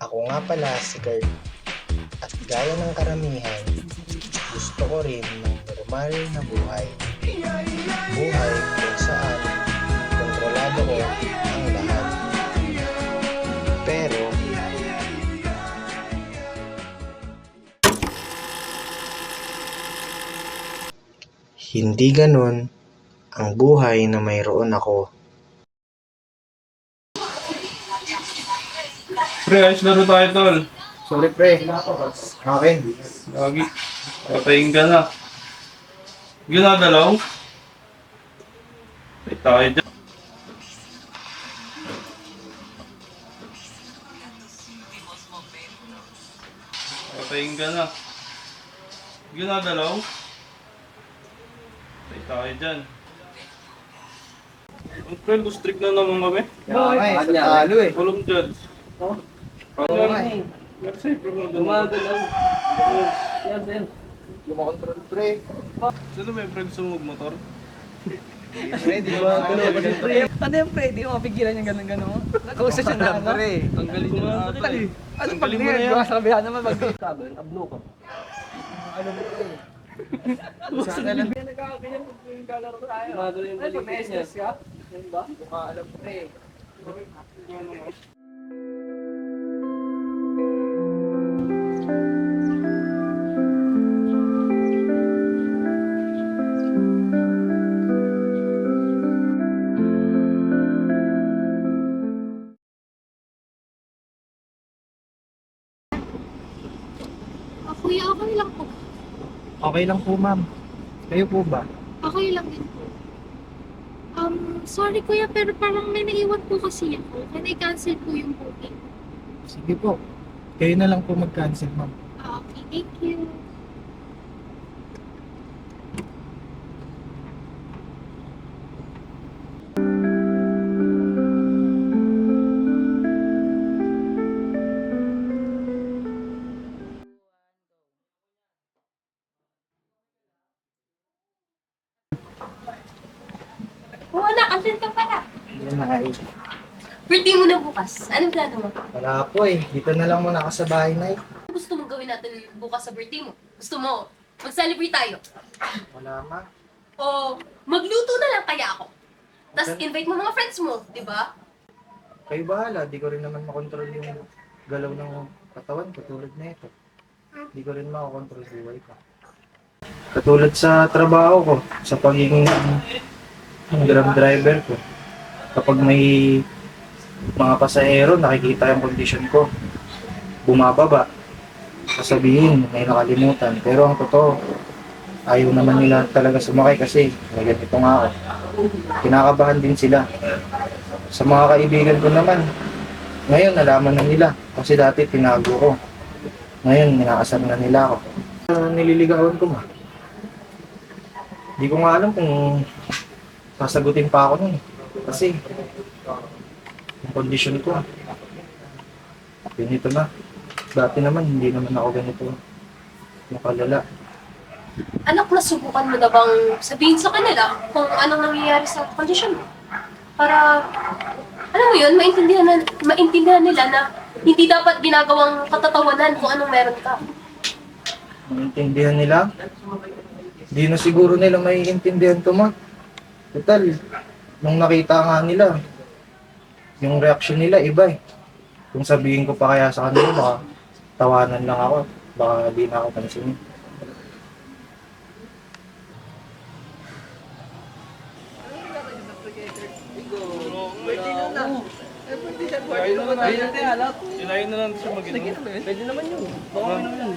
Ako nga pala si Kurt at gaya ng karamihan, gusto ko rin ng normal na buhay. Buhay kung saan kontrolado ko ang lahat. Pero hindi ganon ang buhay na mayroon ako. Pre, ayos laro tayo, tol. Sorry pre, akin. Lagi. Patayin ka na. Ginagalaw? Ay, tayo dyan. Patayin ka na. Ginagalaw? Ay, tayo dyan. Ang pre, strict na naman kami. Okay, talo eh. Walang judge. Oo Ano nga eh. Merci, pre. Gumagalaw. Yan, yan. Lumakontrol pre. Sino may friend sa motor? Pre, di ba? Ano yung pre? Di mo mapigilan yung ganun-ganun. Nag-uusap siya na ano. Ang galing mo na pre. Ano Ang pag galing mo na nerd? yan. Sabihan naman pag kabel, ablo ko. Ano mo pre? Sana lang. Nagkakaganyan pag yung kalaro tayo. Gumagalaw yung balik niya. Stress ka? Yan ba? Baka alam pre. Kuya, okay lang po. Okay lang po ma'am. Kayo po ba? Okay lang din po. Sorry kuya, pero parang may naiwan po kasi ako. Can I cancel po yung booking? Sige po. Kayo na lang po mag-cancel ma'am. Okay, thank you. Oo anak, andyan ka pala. Yan na ay. Birthday mo na bukas. Anong plano mo? Wala po eh. Dito na lang muna ako sa bahay na Ano gusto mong gawin natin bukas sa birthday mo? Gusto mo mag-celebrate tayo? Wala ma. O magluto na lang kaya ako? Tapos invite mo mga friends mo, di ba? Kayo bahala. Di ko rin naman makontrol yung galaw ng katawan ko tulad na ito. Di ko rin makakontrol buhay ko. Katulad sa trabaho ko, sa pagiging grab driver ko. Kapag may mga pasahero, nakikita yung kondisyon ko. Bumababa. Sasabihin, may nakalimutan. Pero ang totoo, ayaw naman nila talaga sumakay kasi may ganito nga ako. Kinakabahan din sila. Sa mga kaibigan ko naman, ngayon nalaman na nila. Kasi dati tinago ko. Ngayon, ninakasal na nila ako. Nililigawan ko ma. Di ko nga alam kung sasagutin pa ako nun. Kasi, yung kondisyon ko, ganito na. Dati naman, hindi naman ako ganito nakalala. Anak, nasubukan mo na bang sabihin sa kanila kung anong nangyayari sa kondisyon mo? Para, alam mo yun, maintindihan nila na hindi dapat ginagawang katatawanan kung anong meron ka. Maintindihan nila? Hindi na siguro nila maiintindihan to ma. Total, nung nakita nga nila, yung reaction nila iba eh. Kung sabihin ko pa kaya sa kanila, baka tawanan lang ako. Baka di na ako pansinin. Ilayin na lang siya mag-inom. Pwede naman yun. Baka may naman yun.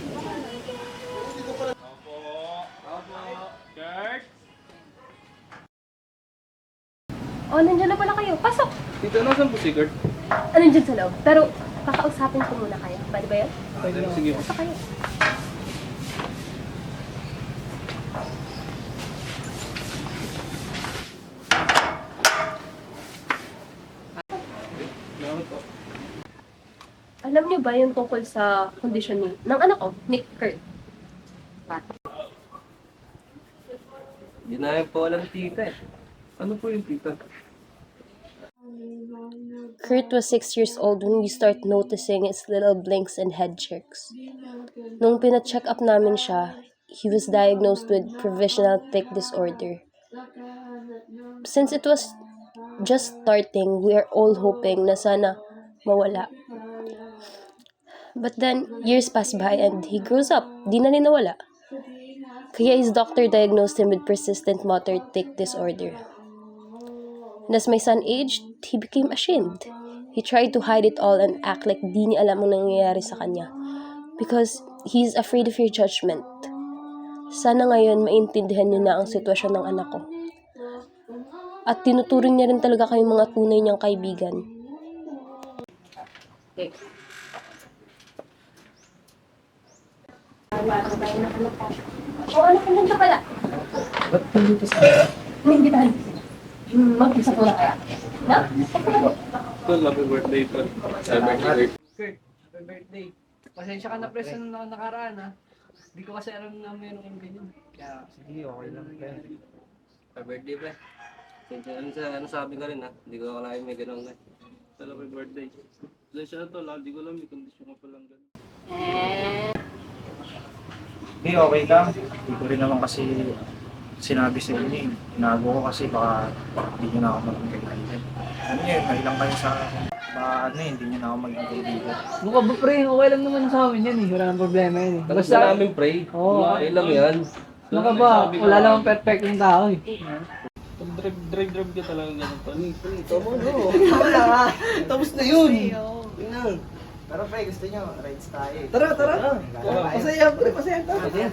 Kurt? O, nandiyan na pala kayo. Pasok! Dito, nasan po si Kurt? Anong dyan sa loob? Pero, kakausapin ko muna kayo. Pwede ba yun? Sige. Pasok kayo. Alam niyo ba yung tungkol sa kondisyon ng anak ko, Nick Kurt? Hindi na po alam tita eh. Ano po yung tita? Kurt was 6 years old when we start noticing his little blinks and head jerks. Nung pina-check up namin siya, he was diagnosed with provisional tic disorder. Since it was just starting, we are all hoping na sana mawala. But then, years pass by and he grows up. Di na rin nawala. Kaya his doctor diagnosed him with persistent motor tic disorder. And as my son aged, he became ashamed. He tried to hide it all and act like di niya alam ang nangyayari sa kanya. Because he's afraid of your judgment. Sana ngayon maintindihan niyo na ang sitwasyon ng anak ko. At tinuturing niya rin talaga kayong mga tunay niyang kaibigan. Ano ka nandito pala? Ba't nandito sa... Hindi tayo. Mag-isa ko na kaya. Na? Tol, happy birthday, tol. Happy birthday. Kurt, happy birthday. Pasensya ka na pres nung nakaraan ha. Hindi ko kasi alam na meron kang ganyan. Kaya, Sige, okay lang. Happy birthday, pre. Ano sabi ka rin ha? Hindi ko akalain may ganun na. Tol, happy birthday. Pasensya na, tol. Hindi ko alam, may kondisyon ka palang gano'n. Hindi, okay lang. Hindi ko rin naman kasi sinabi sa inyo eh. Tinago ko kasi baka hindi nyo na ako maging kaibigan. Ano yun, kailang kayo sa akin. Baka ano eh, hindi nyo na ako maging kaibigan. mukha ba pre, okay lang naman sa amin yan eh. Wala nang problema yan eh. Tapos na namin, pre. Oo. Okay lang yan. Mukha ba, wala namang perfect yung tao eh. Tol, drive ka talaga gano'n, tol. Tapos na yun. Pero pre, gusto nyo, rides tayo eh. Tara. Masaya. Masaya, pre. Masaya tayo.